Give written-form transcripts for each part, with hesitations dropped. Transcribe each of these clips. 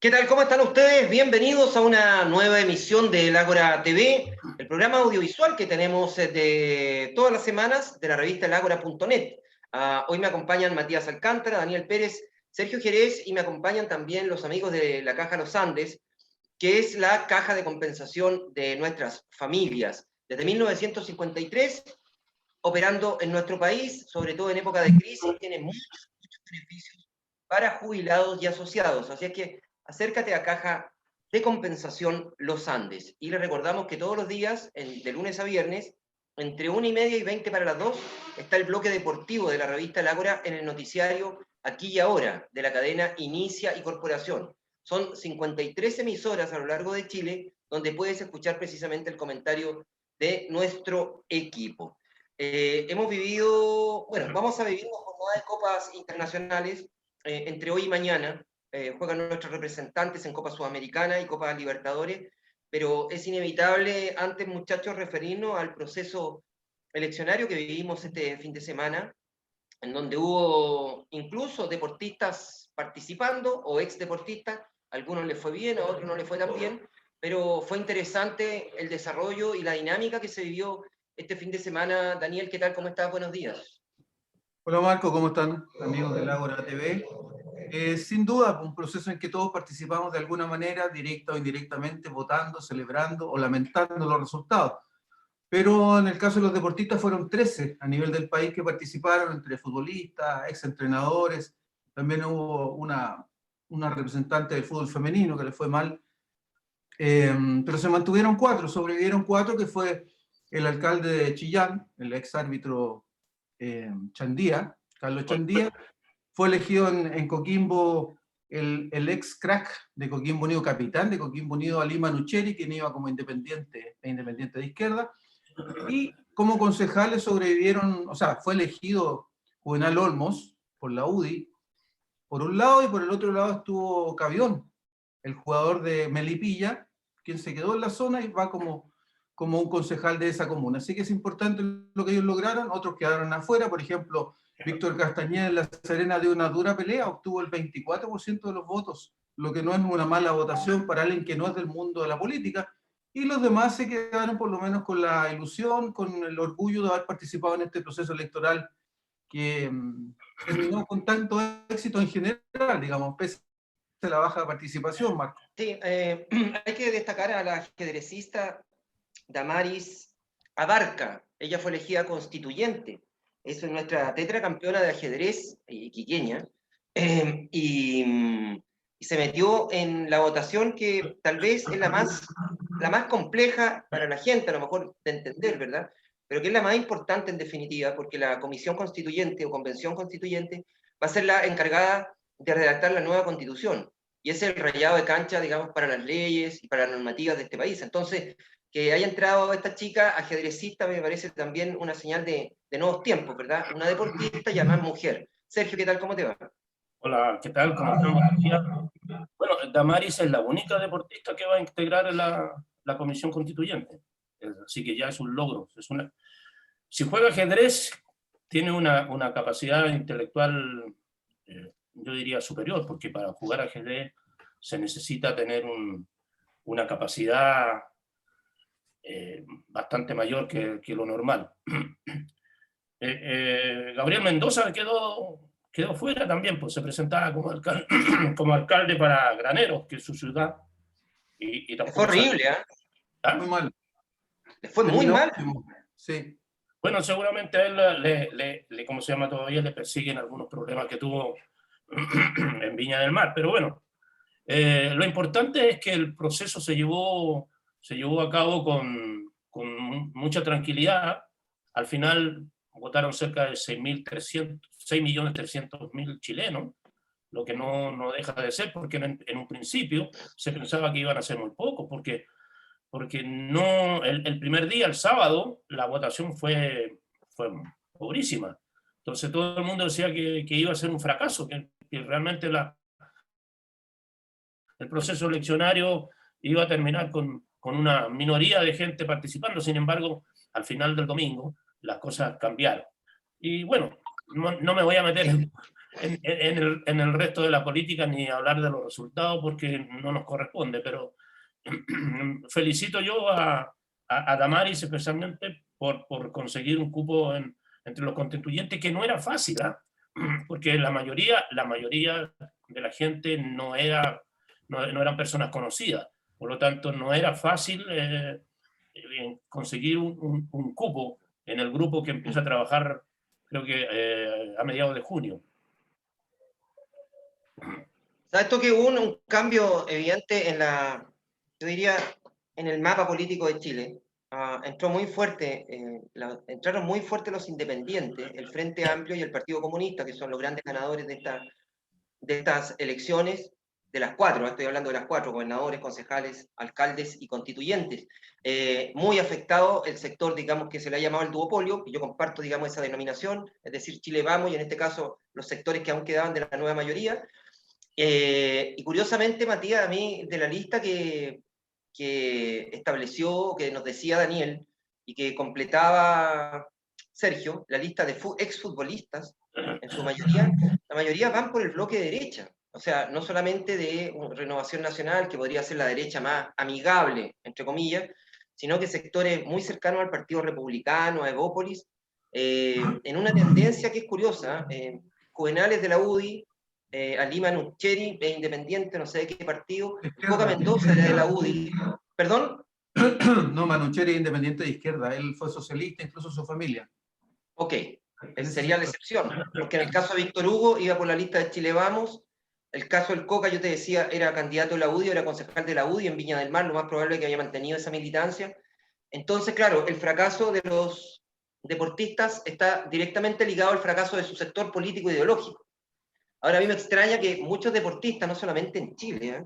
¿Qué tal? ¿Cómo están ustedes? Bienvenidos a una nueva emisión de El Ágora TV, el programa audiovisual que tenemos de todas las semanas de la revista elagora.net. Hoy me acompañan Matías Alcántara, Daniel Pérez, Sergio Jerez y me acompañan también los amigos de la Caja Los Andes, que es la caja de compensación de nuestras familias. Desde 1953, operando en nuestro país, sobre todo en época de crisis, tiene muchos beneficios para jubilados y asociados. Así es que acércate a Caja de Compensación Los Andes. Y les recordamos que todos los días, de lunes a viernes, entre 1:30 y 20 para las 2, está el bloque deportivo de la revista El Ágora en el noticiario Aquí y Ahora, de la cadena Inicia y Corporación. Son 53 emisoras a lo largo de Chile, donde puedes escuchar precisamente el comentario de nuestro equipo. Hemos vivido, bueno, vamos a vivir una jornada de copas internacionales entre hoy y mañana. Juegan nuestros representantes en Copa Sudamericana y Copa Libertadores, pero es inevitable, antes, muchachos, referirnos al proceso eleccionario que vivimos este fin de semana, en donde hubo incluso deportistas participando o ex deportistas. A algunos les fue bien, a otros no les fue tan bien, pero fue interesante el desarrollo y la dinámica que se vivió este fin de semana. Daniel, ¿qué tal? ¿Cómo estás? Buenos días. Hola Marco, ¿cómo están amigos del Ágora TV? Sin duda, un proceso en que todos participamos de alguna manera, directa o indirectamente, votando, celebrando o lamentando los resultados. Pero en el caso de los deportistas fueron 13 a nivel del país que participaron, entre futbolistas, exentrenadores, también hubo una representante del fútbol femenino que le fue mal, pero se mantuvieron 4, sobrevivieron 4, que fue el alcalde de Chillán, el ex árbitro Chandía, Carlos Chandía. Fue elegido en Coquimbo el ex crack de Coquimbo Unido, capitán de Coquimbo Unido, Ali Manucheri, quien iba como independiente de izquierda. Y como concejales sobrevivieron, o sea, fue elegido Juvenal Olmos por la UDI, por un lado, y por el otro lado estuvo Cavión, el jugador de Melipilla, quien se quedó en la zona y va como un concejal de esa comuna. Así que es importante lo que ellos lograron, otros quedaron afuera. Por ejemplo, Víctor Castañeda en La Serena dio una dura pelea, obtuvo el 24% de los votos, lo que no es una mala votación para alguien que no es del mundo de la política, y los demás se quedaron por lo menos con la ilusión, con el orgullo de haber participado en este proceso electoral que terminó con tanto éxito en general, digamos, pese a la baja participación, Marco. Sí, hay que destacar a la ajedrecista Damaris Abarca. Ella fue elegida constituyente. Es nuestra tetracampeona de ajedrez iquiqueña. Y se metió en la votación que tal vez es la más compleja para la gente, a lo mejor de entender, ¿verdad? Pero que es la más importante en definitiva, porque la comisión constituyente o convención constituyente va a ser la encargada de redactar la nueva constitución. Y es el rayado de cancha, digamos, para las leyes y para las normativas de este país. Entonces, que haya entrado esta chica ajedrecista me parece también una señal de nuevos tiempos, ¿verdad? Una deportista y además mujer. Sergio, ¿qué tal? ¿Cómo te va? Hola, ¿qué tal? ¿Cómo están? Buenos días. Bueno, Damaris es la única deportista que va a integrar la comisión constituyente. Así que ya es un logro. Si juega ajedrez, tiene una capacidad intelectual, yo diría, superior, porque para jugar ajedrez se necesita tener una capacidad bastante mayor que lo normal. Gabriel Mendoza quedó fuera también, pues se presentaba como alcalde para Graneros, que es su ciudad. Y fue horrible, ¿eh? ¿Ah? Muy mal. Fue muy mal. Sí. Bueno, seguramente a él, ¿cómo se llama? Todavía le persiguen algunos problemas que tuvo en Viña del Mar. Pero bueno, lo importante es que el proceso se llevó a cabo con mucha tranquilidad. Al final votaron cerca de 6.300.000 chilenos, lo que no deja de ser, porque en un principio se pensaba que iban a ser muy pocos, porque no, el primer día, el sábado, la votación fue pobrísima. Entonces todo el mundo decía que iba a ser un fracaso, que realmente el proceso eleccionario iba a terminar con una minoría de gente participando. Sin embargo, al final del domingo, las cosas cambiaron. Y bueno, no me voy a meter en el resto de la política ni hablar de los resultados porque no nos corresponde, pero felicito yo a Damaris especialmente por conseguir un cupo entre los constituyentes, que no era fácil, ¿eh? Porque la mayoría de la gente no eran personas conocidas, por lo tanto no era fácil conseguir un cupo en el grupo que empieza a trabajar, creo que a mediados de junio. ¿Sabes esto que hubo un cambio evidente yo diría, en el mapa político de Chile? Entraron muy fuerte los independientes, el Frente Amplio y el Partido Comunista, que son los grandes ganadores de estas elecciones, de las cuatro, estoy hablando de las cuatro, gobernadores, concejales, alcaldes y constituyentes. Muy afectado el sector, digamos, que se le ha llamado el duopolio, y yo comparto, digamos, esa denominación, es decir, Chile Vamos, y en este caso los sectores que aún quedaban de la nueva mayoría. Y curiosamente, Matías, a mí, de la lista que estableció, que nos decía Daniel, y que completaba Sergio, la lista de exfutbolistas, en su mayoría, la mayoría van por el bloque de derecha. O sea, no solamente de Renovación Nacional, que podría ser la derecha más amigable, entre comillas, sino que sectores muy cercanos al Partido Republicano, a Evópolis, en una tendencia que es curiosa, juvenales de la UDI, a Lima Nucheri, de Independiente, no sé de qué partido, Coca Mendoza de la UDI. ¿Perdón? No, Manucheri es independiente de izquierda, él fue socialista, incluso su familia. Ok, sería la excepción, porque en el caso de Víctor Hugo iba por la lista de Chile Vamos, el caso del Coca, yo te decía, era candidato de la UDI, era concejal de la UDI en Viña del Mar, lo más probable es que había mantenido esa militancia. Entonces, claro, el fracaso de los deportistas está directamente ligado al fracaso de su sector político ideológico. Ahora, a mí me extraña que muchos deportistas, no solamente en Chile,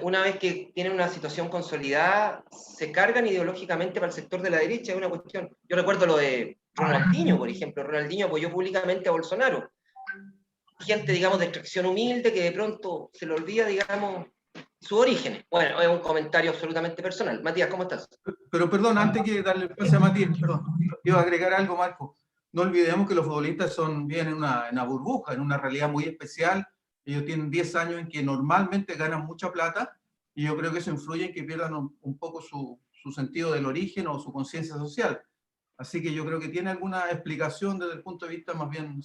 una vez que tienen una situación consolidada, se cargan ideológicamente para el sector de la derecha, es una cuestión. Yo recuerdo lo de Ronaldinho, por ejemplo. Ronaldinho apoyó públicamente a Bolsonaro. Gente, digamos, de extracción humilde que de pronto se le olvida, digamos, sus orígenes. Bueno, es un comentario absolutamente personal. Matías, ¿cómo estás? Pero perdón, antes que darle el pase a Matías, perdón, iba a agregar algo, Marco. No olvidemos que los futbolistas viven en una burbuja, en una realidad muy especial. Ellos tienen 10 años en que normalmente ganan mucha plata, y yo creo que eso influye en que pierdan un poco su sentido del origen o su conciencia social. Así que yo creo que tiene alguna explicación desde el punto de vista más bien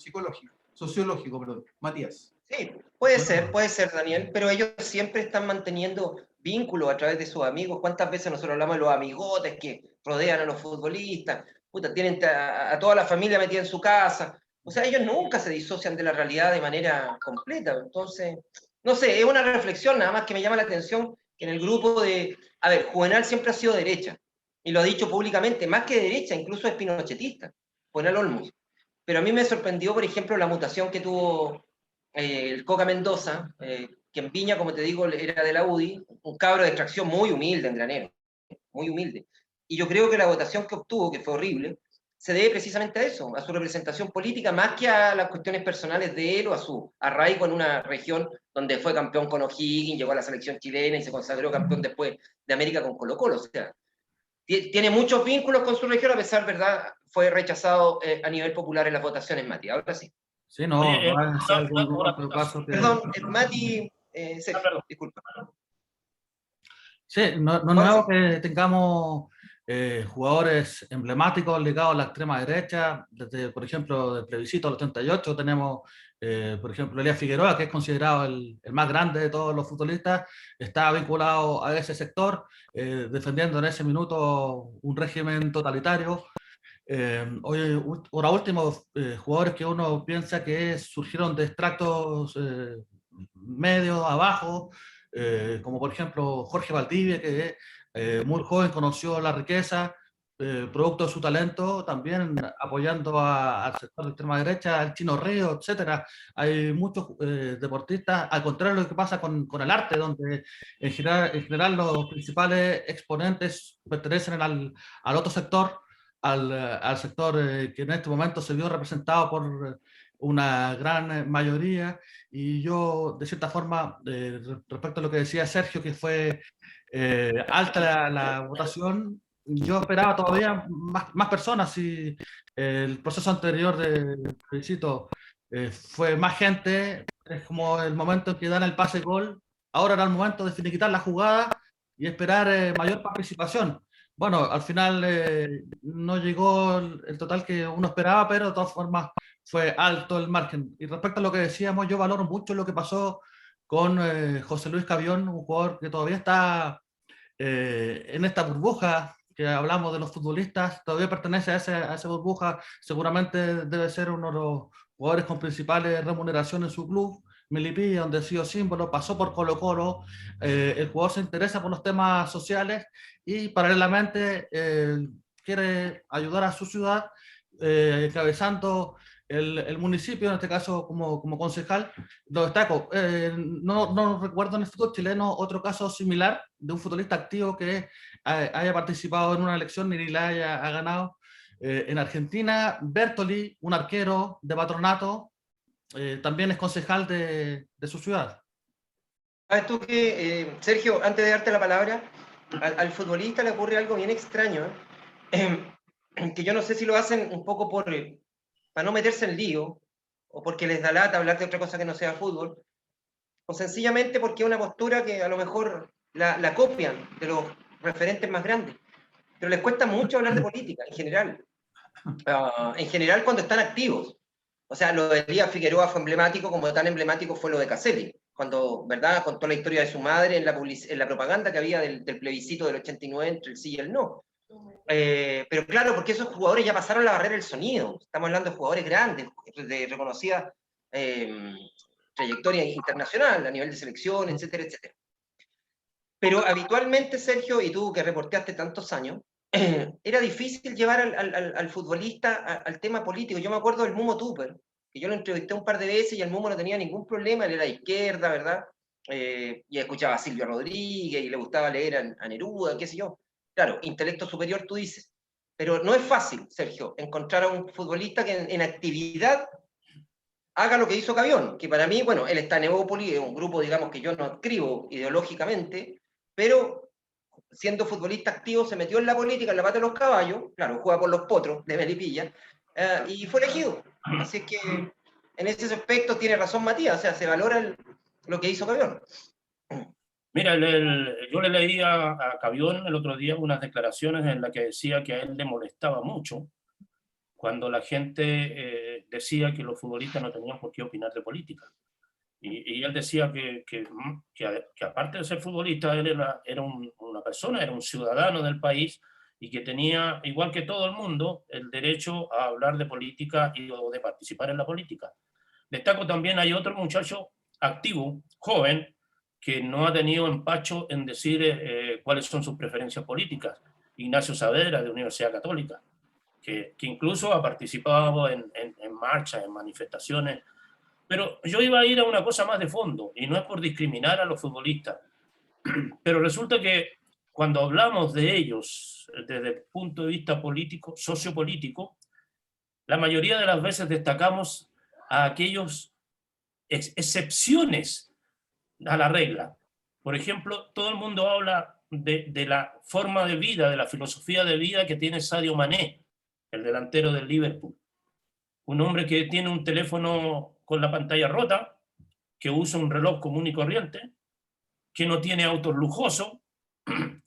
sociológico, perdón. Matías. Sí, puede ser, Daniel, pero ellos siempre están manteniendo vínculos a través de sus amigos. ¿Cuántas veces nosotros hablamos de los amigotes que rodean a los futbolistas? Puta, tienen a toda la familia metida en su casa. O sea, ellos nunca se disocian de la realidad de manera completa. Entonces, no sé, es una reflexión nada más que me llama la atención que en el grupo a ver, Juvenal siempre ha sido derecha, y lo ha dicho públicamente, más que derecha, incluso es pinochetista, Juvenal Olmos. Pero a mí me sorprendió, por ejemplo, la mutación que tuvo el Coca Mendoza, que en Viña, como te digo, era de la UDI, un cabro de extracción muy humilde en Granero, muy humilde. Y yo creo que la votación que obtuvo, que fue horrible, se debe precisamente a eso, a su representación política, más que a las cuestiones personales de él o a su arraigo en una región donde fue campeón con O'Higgins, llegó a la selección chilena y se consagró campeón después de América con Colo-Colo. O sea, tiene muchos vínculos con su región, a pesar, ¿verdad? Fue rechazado a nivel popular en las votaciones, Mati. Ahora sí. Sí, no, Oye, Perdón, Mati, Sergio, disculpa. Sí, no es nuevo que tengamos jugadores emblemáticos ligados a la extrema derecha. Desde, por ejemplo, del plebiscito del 88 tenemos, por ejemplo, Elías Figueroa, que es considerado el más grande de todos los futbolistas, está vinculado a ese sector, defendiendo en ese minuto un régimen totalitario. Ahora último, jugadores que uno piensa que surgieron de extractos medios, abajo, como por ejemplo Jorge Valdivia, que muy joven conoció la riqueza, producto de su talento, también apoyando al sector de extrema derecha, al Chino Río, etc. Hay muchos deportistas, al contrario de lo que pasa con el arte, donde en general los principales exponentes pertenecen al otro sector, al sector que en este momento se vio representado por una gran mayoría. Y yo, de cierta forma, respecto a lo que decía Sergio, que fue alta la votación, yo esperaba todavía más personas. Si el proceso anterior del plebiscito fue más gente, es como el momento en que dan el pase gol, ahora era el momento de finiquitar la jugada y esperar mayor participación. Bueno, al final no llegó el total que uno esperaba, pero de todas formas fue alto el margen. Y respecto a lo que decíamos, yo valoro mucho lo que pasó con José Luis Cabión, un jugador que todavía está en esta burbuja que hablamos de los futbolistas, todavía pertenece a esa burbuja, seguramente debe ser uno de los jugadores con principales remuneraciones en su club, Melipilla, donde ha sido símbolo, pasó por Colo-Colo, el jugador se interesa por los temas sociales y paralelamente quiere ayudar a su ciudad, encabezando el municipio, en este caso como concejal. Lo destaco, no recuerdo en el fútbol chileno otro caso similar de un futbolista activo que haya participado en una elección y la haya ganado. En Argentina, Bertoli, un arquero de Patronato, también es concejal de su ciudad. ¿Sabes tú que, Sergio, antes de darte la palabra, al futbolista le ocurre algo bien extraño, que yo no sé si lo hacen un poco para no meterse en lío, o porque les da lata hablar de otra cosa que no sea fútbol, o sencillamente porque es una postura que a lo mejor la copian de los referentes más grandes, pero les cuesta mucho hablar de política en general. En general cuando están activos. O sea, lo de Elías Figueroa fue emblemático, como tan emblemático fue lo de Caselli, cuando, ¿verdad?, contó la historia de su madre en la propaganda que había del plebiscito del 89 entre el sí y el no. Pero claro, porque esos jugadores ya pasaron la barrera del sonido. Estamos hablando de jugadores grandes, de reconocida trayectoria internacional a nivel de selección, etcétera, etcétera. Pero habitualmente, Sergio, y tú que reporteaste tantos años, era difícil llevar al futbolista al tema político. Yo me acuerdo del Mumo Tupper, que yo lo entrevisté un par de veces y el Mumo no tenía ningún problema, él era de izquierda, ¿verdad? Y escuchaba a Silvio Rodríguez y le gustaba leer a Neruda, qué sé yo. Claro, intelecto superior tú dices. Pero no es fácil, Sergio, encontrar a un futbolista que en actividad haga lo que hizo Cabión, que para mí, bueno, él está en Evópolis, es un grupo, digamos, que yo no adscribo ideológicamente, pero siendo futbolista activo, se metió en la política, en la pata de los caballos, claro, juega por los potros de Melipilla, y fue elegido. Así es que en ese aspecto tiene razón Matías, o sea, se valora lo que hizo Cabión. Mira, yo le leí a Cabión el otro día unas declaraciones en las que decía que a él le molestaba mucho cuando la gente decía que los futbolistas no tenían por qué opinar de política. Y él decía que aparte de ser futbolista, él era una persona, era un ciudadano del país y que tenía, igual que todo el mundo, el derecho a hablar de política o de participar en la política. Destaco también, hay otro muchacho activo, joven, que no ha tenido empacho en decir cuáles son sus preferencias políticas. Ignacio Saavedra, de Universidad Católica, que incluso ha participado en marchas, en manifestaciones. Pero yo iba a ir a una cosa más de fondo, y no es por discriminar a los futbolistas, pero resulta que cuando hablamos de ellos desde el punto de vista político, sociopolítico, la mayoría de las veces destacamos a aquellos excepciones a la regla. Por ejemplo, todo el mundo habla de la forma de vida, de la filosofía de vida que tiene Sadio Mané, el delantero del Liverpool. Un hombre que tiene un teléfono con la pantalla rota, que usa un reloj común y corriente, que no tiene autos lujosos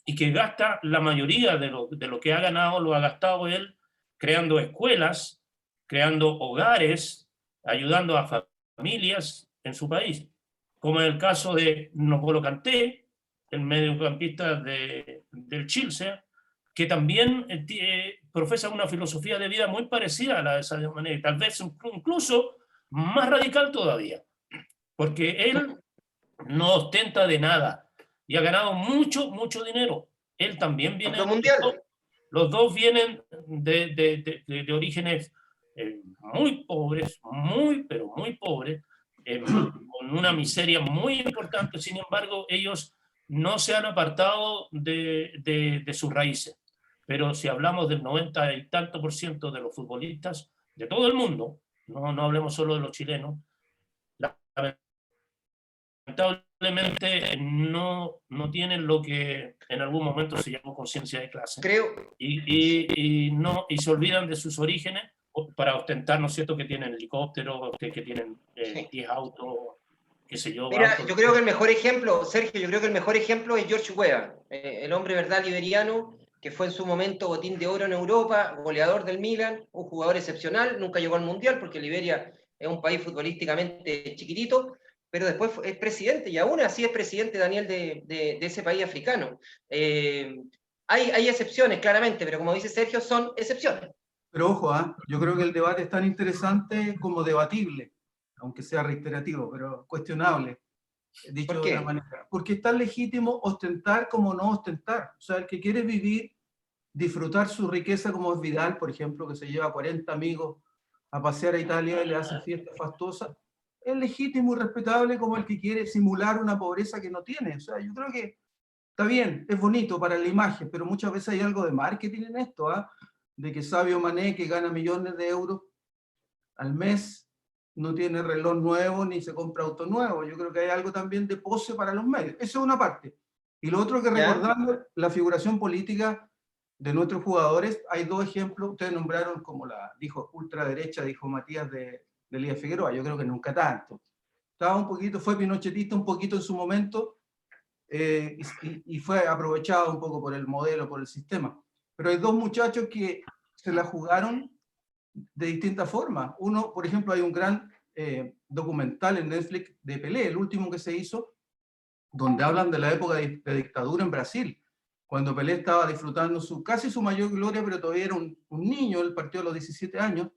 y que gasta la mayoría de lo que ha ganado, lo ha gastado él creando escuelas, creando hogares, ayudando a familias en su país. Como en el caso de N'Golo Kanté, el mediocampista del Chelsea, que también profesa una filosofía de vida muy parecida a la de Sadio Mané, tal vez incluso más radical todavía, porque él no ostenta de nada y ha ganado mucho dinero. Él también viene... Los dos vienen de orígenes muy pobres, pero muy pobres, con una miseria muy importante. Sin embargo, ellos no se han apartado de sus raíces. Pero si hablamos del 90 y tanto por ciento de los futbolistas de todo el mundo, no hablemos solo de los chilenos, lamentablemente no tienen lo que en algún momento se llamó conciencia de clase. Creo. Y se olvidan de sus orígenes para ostentar, ¿no es cierto?, que tienen helicópteros, que tienen Sí. 10 autos, qué sé yo. Mira, autos. yo creo que el mejor ejemplo, Sergio, yo creo que el mejor ejemplo es George Weah, el hombre, ¿verdad?, liberiano, que fue en su momento botín de oro en Europa, goleador del Milan, un jugador excepcional, nunca llegó al Mundial porque Liberia es un país futbolísticamente chiquitito, pero después es presidente, y aún así es presidente, Daniel, de ese país africano. Hay excepciones, claramente, pero como dice Sergio, son excepciones. Pero ojo, yo creo que el debate es tan interesante como debatible, aunque sea reiterativo, pero cuestionable, dicho ¿Por de otra qué? manera. Porque es tan legítimo ostentar como no ostentar. O sea, el que quiere vivir, disfrutar su riqueza como es Vidal, por ejemplo, que se lleva 40 amigos a pasear a Italia y le hace fiesta fastuosa, es legítimo y respetable como el que quiere simular una pobreza que no tiene. O sea, yo creo que está bien, es bonito para la imagen, pero muchas veces hay algo de marketing en esto, de que Sadio Mané, que gana millones de euros al mes, no tiene reloj nuevo ni se compra auto nuevo. Yo creo que hay algo también de pose para los medios. Eso es una parte. Y lo otro que ¿Ya? recordando la figuración política de nuestros jugadores, hay dos ejemplos. Ustedes nombraron como la, dijo, ultraderecha, dijo Matías de Elías Figueroa. Yo creo que nunca tanto. Estaba un poquito, fue pinochetista un poquito en su momento, y fue aprovechado un poco por el modelo, por el sistema. Pero hay dos muchachos que se la jugaron de distintas formas. Uno, por ejemplo, hay un gran documental en Netflix de Pelé, el último que se hizo, donde hablan de la época de dictadura en Brasil, cuando Pelé estaba disfrutando casi su mayor gloria, pero todavía era un niño, él partió a los 17 años,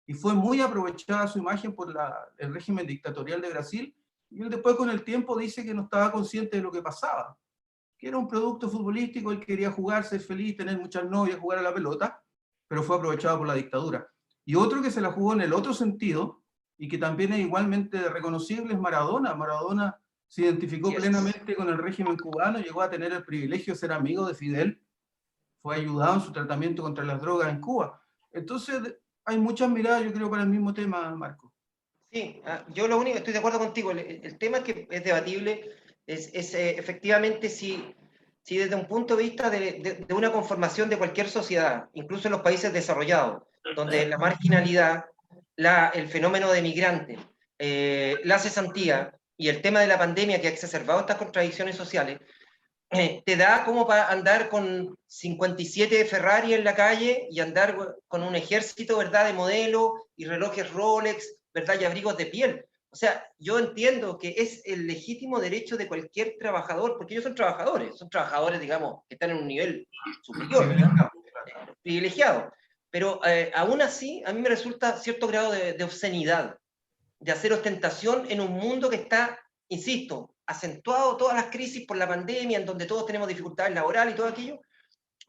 y fue muy aprovechada su imagen por el régimen dictatorial de Brasil, y él después con el tiempo dice que no estaba consciente de lo que pasaba, que era un producto futbolístico, él quería jugar, ser feliz, tener muchas novias, jugar a la pelota, pero fue aprovechado por la dictadura. Y otro que se la jugó en el otro sentido, y que también es igualmente reconocible, es Maradona. Maradona se identificó plenamente con el régimen cubano, llegó a tener el privilegio de ser amigo de Fidel, fue ayudado en su tratamiento contra las drogas en Cuba. Entonces, hay muchas miradas, yo creo, para el mismo tema, Marco. Sí, yo lo único, estoy de acuerdo contigo, el tema que es debatible efectivamente si desde un punto de vista de una conformación de cualquier sociedad, incluso en los países desarrollados, donde la marginalidad, el fenómeno de migrante, la cesantía y el tema de la pandemia que ha exacerbado estas contradicciones sociales, te da como para andar con 57 Ferrari en la calle y andar con un ejército, ¿verdad?, de modelo y relojes Rolex, ¿verdad?, y abrigos de piel. O sea, yo entiendo que es el legítimo derecho de cualquier trabajador, porque ellos son trabajadores, digamos, que están en un nivel superior, ¿verdad?, privilegiado. Pero aún así, a mí me resulta cierto grado de obscenidad, de hacer ostentación en un mundo que está, insisto, acentuado todas las crisis por la pandemia, en donde todos tenemos dificultades laborales y todo aquello.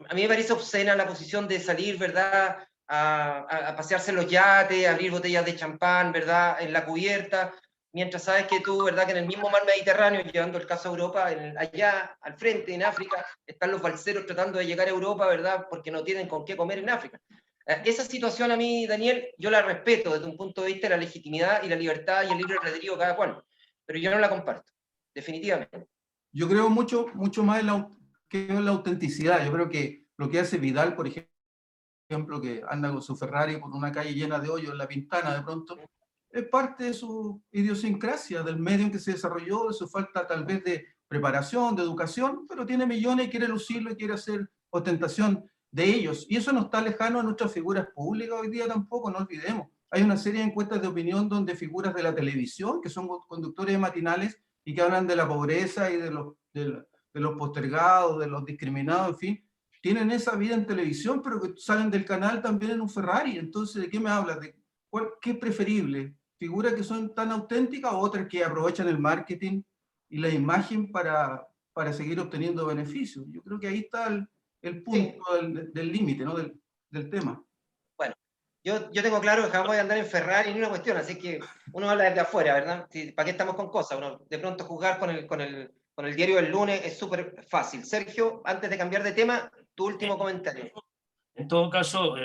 A mí me parece obscena la posición de salir, ¿verdad?, a pasearse en los yates, a abrir botellas de champán, ¿verdad?, en la cubierta, mientras sabes que tú, ¿verdad?, que en el mismo mar Mediterráneo, llevando el caso a Europa, allá al frente, en África, están los balseros tratando de llegar a Europa, ¿verdad?, porque no tienen con qué comer en África. Esa situación a mí, Daniel, yo la respeto desde un punto de vista de la legitimidad y la libertad y el libre albedrío de cada cual, pero yo no la comparto, definitivamente. Yo creo mucho más en la autenticidad. Yo creo que lo que hace Vidal, por ejemplo, que anda con su Ferrari por una calle llena de hoyos en La Pintana de pronto, es parte de su idiosincrasia, del medio en que se desarrolló, de su falta tal vez de preparación, de educación, pero tiene millones y quiere lucirlo y quiere hacer ostentación de ellos. Y eso no está lejano a nuestras figuras públicas hoy día tampoco, no olvidemos. Hay una serie de encuestas de opinión donde figuras de la televisión, que son conductores de matinales y que hablan de la pobreza y de los postergados, de los discriminados, en fin, tienen esa vida en televisión, pero que salen del canal también en un Ferrari. Entonces, ¿de qué me hablas? ¿Qué es preferible? ¿Figuras que son tan auténticas o otras que aprovechan el marketing y la imagen para seguir obteniendo beneficios? Yo creo que ahí está el punto del límite, ¿no?, del tema. Bueno, yo tengo claro que jamás voy a andar en Ferrari ni una cuestión, así que uno habla desde afuera, ¿verdad? ¿Para qué estamos con cosas? Uno, de pronto jugar con el diario del lunes es súper fácil. Sergio, antes de cambiar de tema, tu último comentario. En todo caso,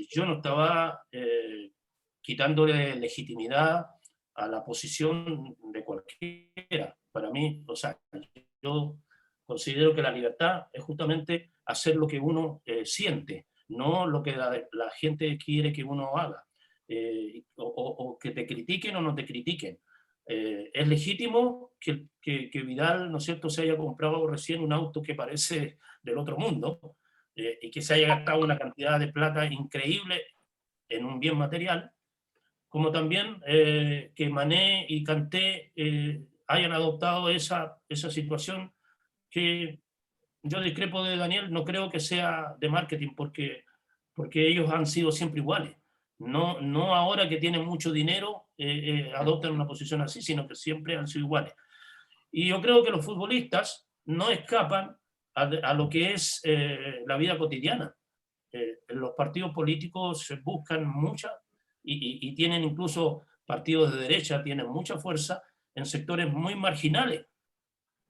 yo no estaba quitándole legitimidad a la posición de cualquiera. Para mí, o sea, yo considero que la libertad es justamente hacer lo que uno siente, no lo que la gente quiere que uno haga, o que te critiquen o no te critiquen. Es legítimo que Vidal, ¿no es cierto?, se haya comprado recién un auto que parece del otro mundo, y que se haya gastado una cantidad de plata increíble en un bien material, como también que Mané y Kanté hayan adoptado esa situación que yo discrepo de Daniel, no creo que sea de marketing, porque ellos han sido siempre iguales. No ahora que tienen mucho dinero adoptan una posición así, sino que siempre han sido iguales. Y yo creo que los futbolistas no escapan a lo que es la vida cotidiana. Los partidos políticos se buscan mucha y tienen incluso partidos de derecha, tienen mucha fuerza en sectores muy marginales.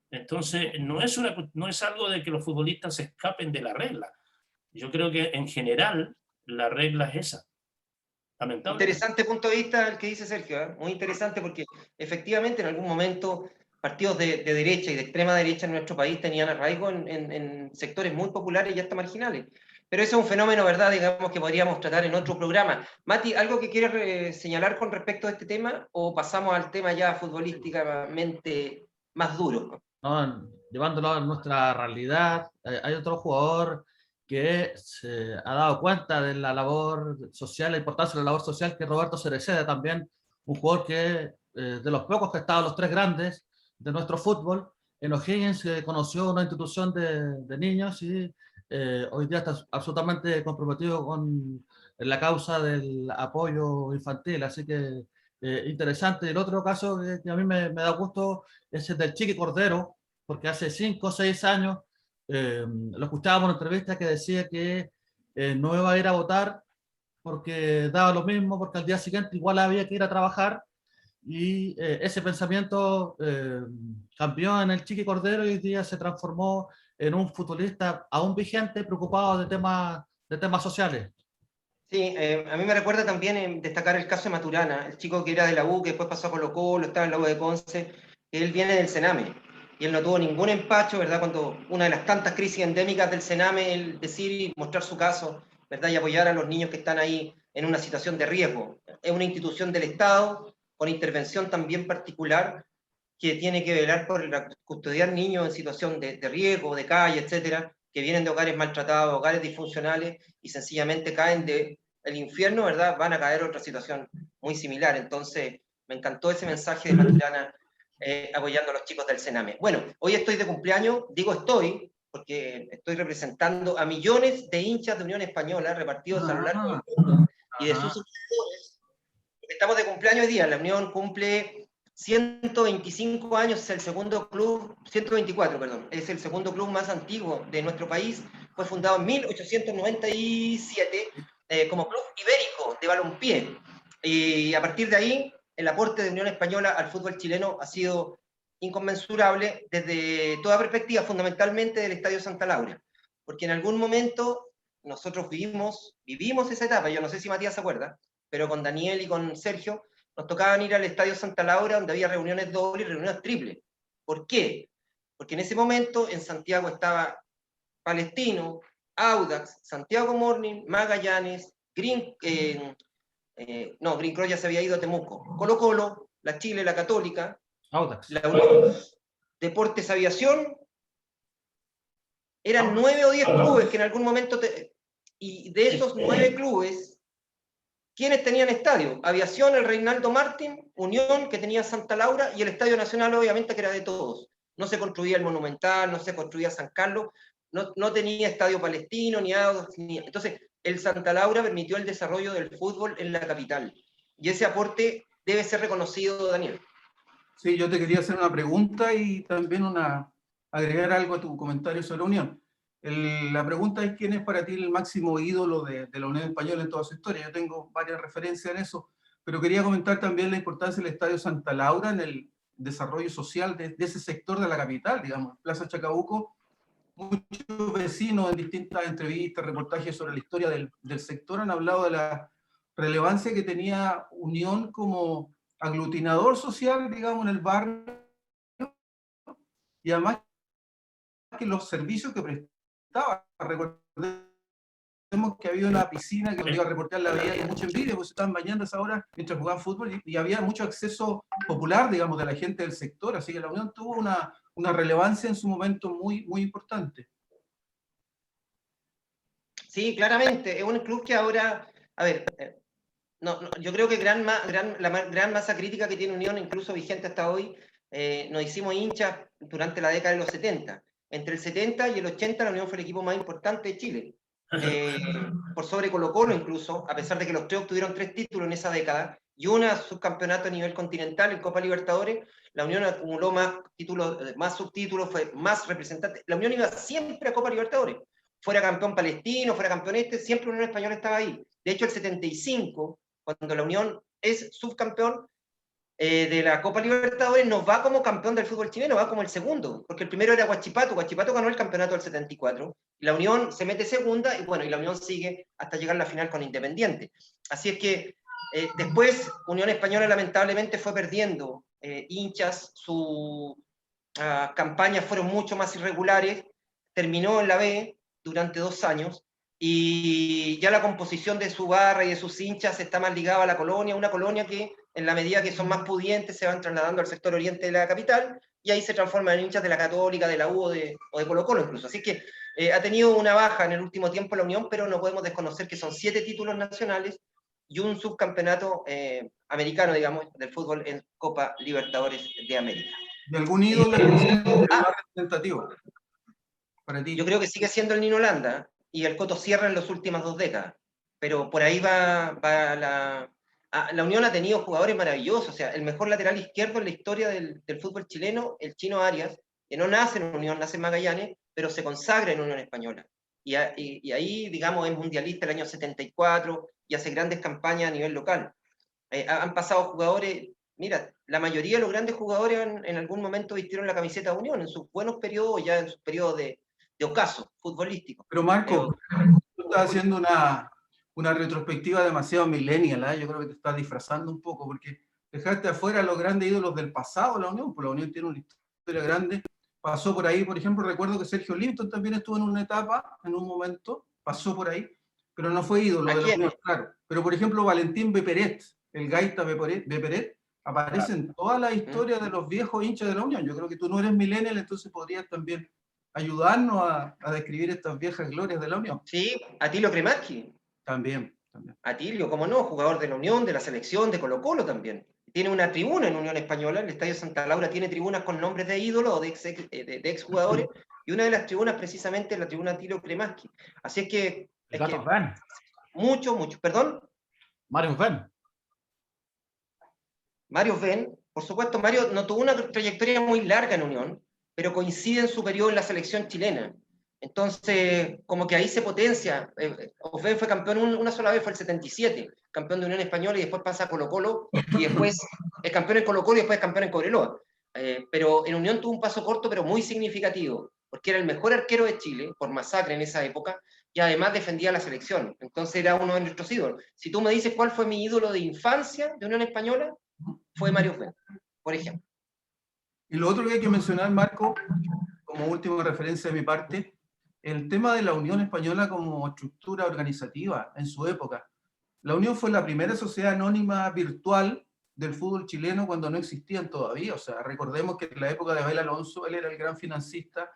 Entonces, no es algo de que los futbolistas se escapen de la regla. Yo creo que en general la regla es esa. Lamentablemente. Interesante punto de vista el que dice Sergio, ¿eh? Muy interesante porque efectivamente en algún momento partidos de derecha y de extrema derecha en nuestro país tenían arraigo en sectores muy populares y hasta marginales. Pero eso es un fenómeno, ¿verdad?, digamos, que podríamos tratar en otro programa. Mati, ¿algo que quieres señalar con respecto a este tema o pasamos al tema ya futbolísticamente más duro? ¿No? Llevándolo a nuestra realidad, hay otro jugador que se ha dado cuenta de la labor social, la importancia de la labor social, que es Roberto Cereceda, también un jugador que de los pocos que ha estado en los tres grandes de nuestro fútbol. En O'Higgins conoció una institución de niños y hoy día está absolutamente comprometido con la causa del apoyo infantil, así que interesante. El otro caso que a mí me da gusto es el del Chiqui Cordero, porque hace 5 o 6 años lo escuchábamos en una entrevista que decía que no iba a ir a votar porque daba lo mismo, porque al día siguiente igual había que ir a trabajar, y ese pensamiento cambió en el Chiqui Cordero y hoy día se transformó en un futbolista aún vigente, preocupado de temas sociales. Sí, a mí me recuerda también destacar el caso de Maturana, el chico que era de la U, que después pasó a Colo-Colo, estaba en la U de Conce, que él viene del Sename, y él no tuvo ningún empacho, ¿verdad?, cuando una de las tantas crisis endémicas del Sename, él decir y mostrar su caso, ¿verdad?, y apoyar a los niños que están ahí en una situación de riesgo. Es una institución del Estado, con intervención también particular, que tiene que velar por custodiar niños en situación de riesgo, de calle, etcétera, que vienen de hogares maltratados, hogares disfuncionales, y sencillamente caen del infierno, ¿verdad?, van a caer en otra situación muy similar. Entonces, me encantó ese mensaje de Maturana apoyando a los chicos del Sename. Bueno, hoy estoy de cumpleaños, digo estoy, porque estoy representando a millones de hinchas de Unión Española repartidos a lo largo del mundo y de sus seguidores. Estamos de cumpleaños hoy día, la Unión cumple 125 años, es el segundo club, 124, perdón, es el segundo club más antiguo de nuestro país, fue fundado en 1897 como club ibérico de balompié, y a partir de ahí el aporte de Unión Española al fútbol chileno ha sido inconmensurable desde toda perspectiva, fundamentalmente del Estadio Santa Laura, porque en algún momento nosotros vivimos esa etapa, yo no sé si Matías se acuerda, pero con Daniel y con Sergio nos tocaban ir al Estadio Santa Laura, donde había reuniones dobles y reuniones triples. ¿Por qué? Porque en ese momento en Santiago estaba Palestino, Audax, Santiago Morning, Magallanes, Green Cross ya se había ido a Temuco, Colo-Colo, la Chile, la Católica, Audax. la Unión, Deportes Aviación, eran 9 o 10 clubes que en algún momento, y de esos 9 clubes, ¿quiénes tenían estadio? Aviación, el Reinaldo Martín, Unión, que tenía Santa Laura, y el Estadio Nacional, obviamente, que era de todos. No se construía el Monumental, no se construía San Carlos, no tenía estadio palestino, ni Audax, ni... Entonces, el Santa Laura permitió el desarrollo del fútbol en la capital. Y ese aporte debe ser reconocido, Daniel. Sí, yo te quería hacer una pregunta y también agregar algo a tu comentario sobre Unión. La pregunta es: ¿quién es para ti el máximo ídolo de la Unión Española en toda su historia? Yo tengo varias referencias en eso, pero quería comentar también la importancia del Estadio Santa Laura en el desarrollo social de ese sector de la capital, digamos. Plaza Chacabuco, muchos vecinos en distintas entrevistas, reportajes sobre la historia del sector han hablado de la relevancia que tenía Unión como aglutinador social, digamos, en el barrio, y además que los servicios que prestaba. Recordemos que había una piscina que iba a reportar la vida y mucha envidia, porque se estaban bañando a esa hora mientras jugaban fútbol y había mucho acceso popular, digamos, de la gente del sector, así que la Unión tuvo una relevancia en su momento muy, muy importante. Sí, claramente, es un club que ahora, a ver, yo creo que la gran masa crítica que tiene Unión, incluso vigente hasta hoy, nos hicimos hinchas durante la década de los 70. Entre el 70 y el 80 la Unión fue el equipo más importante de Chile. Por sobre Colo-Colo incluso, a pesar de que los tres obtuvieron 3 títulos en esa década y un subcampeonato a nivel continental en Copa Libertadores, la Unión acumuló más títulos, más subtítulos, fue más representante. La Unión iba siempre a Copa Libertadores. Fuera campeón palestino, fuera campeón siempre Unión Española estaba ahí. De hecho, el 75, cuando la Unión es subcampeón de la Copa Libertadores, nos va como campeón del fútbol chileno, va como el segundo, porque el primero era Huachipato ganó el campeonato del 74, y la Unión se mete segunda, y bueno, y la Unión sigue hasta llegar a la final con Independiente. Así es que después Unión Española lamentablemente fue perdiendo hinchas, sus campañas fueron mucho más irregulares, terminó en la B durante 2 años, y ya la composición de su barra y de sus hinchas está más ligada a la colonia, una colonia que en la medida que son más pudientes se van trasladando al sector oriente de la capital y ahí se transforman en hinchas de la Católica, de la U o de Colo-Colo incluso. Así que ha tenido una baja en el último tiempo la Unión, pero no podemos desconocer que son 7 títulos nacionales y un subcampeonato americano, digamos, del fútbol en Copa Libertadores de América. ¿De algún ídolo más representativo para ti? Yo creo que sigue siendo el Nino Landa y el Coto Sierra en las últimas 2 décadas, pero por ahí va la Unión ha tenido jugadores maravillosos, o sea, el mejor lateral izquierdo en la historia del fútbol chileno, el Chino Arias, que no nace en Unión, nace en Magallanes, pero se consagra en Unión Española. Y ahí, digamos, es mundialista el año 74 y hace grandes campañas a nivel local. Han pasado jugadores, mira, la mayoría de los grandes jugadores en algún momento vistieron la camiseta de Unión, en sus buenos periodos, ya en sus periodos de ocaso futbolístico. Pero Marco, tú estás haciendo una retrospectiva demasiado millennial, ¿eh? Yo creo que te estás disfrazando un poco, porque dejaste afuera a los grandes ídolos del pasado de la Unión, porque la Unión tiene una historia grande. Pasó por ahí, por ejemplo, recuerdo que Sergio Linton también estuvo en una etapa, en un momento, pasó por ahí, pero no fue ídolo de la Unión, claro. Pero, por ejemplo, Valentín Beperet, el gaita Beperet, aparece en toda la historia de los viejos hinchas de la Unión. Yo creo que tú no eres millennial, entonces podrías también ayudarnos a describir estas viejas glorias de la Unión. Sí, Atilio Cremaschi. También. Atilio, como no, jugador de la Unión, de la selección, de Colo-Colo también. Tiene una tribuna en Unión Española, el Estadio Santa Laura tiene tribunas con nombres de ídolos o de ex jugadores, y una de las tribunas precisamente es la tribuna Atilio Cremaschi. Así es que... Mucho, ¿perdón? Mario Ben. Mario Ben, por supuesto, Mario no tuvo una trayectoria muy larga en Unión, pero coincide en su periodo en la selección chilena. Entonces, como que ahí se potencia. Ofen fue campeón una sola vez, fue el 77, campeón de Unión Española, y después pasa a Colo-Colo, y después es campeón en Colo-Colo y después es campeón en Cobreloa. Pero en Unión tuvo un paso corto, pero muy significativo, porque era el mejor arquero de Chile, por masacre en esa época, y además defendía la selección. Entonces era uno de nuestros ídolos. Si tú me dices cuál fue mi ídolo de infancia de Unión Española, fue Mario Ofen, por ejemplo. Y lo otro que hay que mencionar, Marco, como última referencia de mi parte, el tema de la Unión Española como estructura organizativa en su época. La Unión fue la primera sociedad anónima virtual del fútbol chileno cuando no existían todavía. O sea, recordemos que en la época de Abel Alonso, él era el gran financista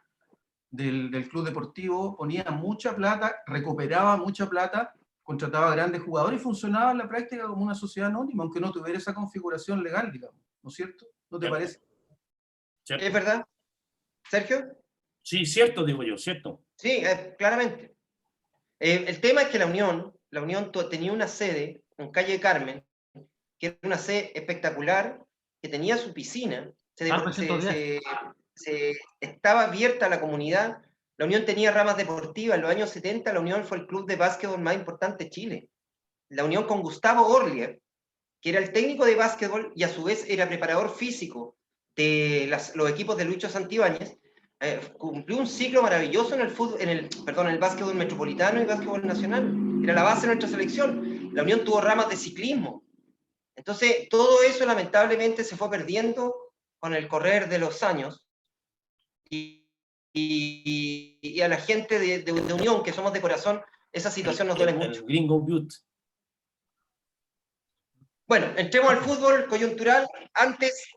del club deportivo, ponía mucha plata, recuperaba mucha plata, contrataba grandes jugadores y funcionaba en la práctica como una sociedad anónima, aunque no tuviera esa configuración legal, digamos. ¿No es cierto? ¿No te parece? ¿Cierto? ¿Es verdad? ¿Sergio? Sí, cierto, digo yo, cierto. Sí, claramente. El tema es que la Unión tenía una sede en Calle Carmen, que era una sede espectacular, que tenía su piscina, estaba abierta a la comunidad. La Unión tenía ramas deportivas. En los años 70 la Unión fue el club de básquetbol más importante de Chile. La Unión con Gustavo Orlier, que era el técnico de básquetbol y a su vez era preparador físico de los equipos de Lucho Santibáñez, cumplió un ciclo maravilloso en el básquetbol metropolitano y básquetbol nacional. Era la base de nuestra selección. La Unión tuvo ramas de ciclismo. Entonces, todo eso lamentablemente se fue perdiendo con el correr de los años. Y a la gente de Unión, que somos de corazón, esa situación nos duele mucho. El Gringo Butte. Bueno, entremos al fútbol coyuntural. Antes,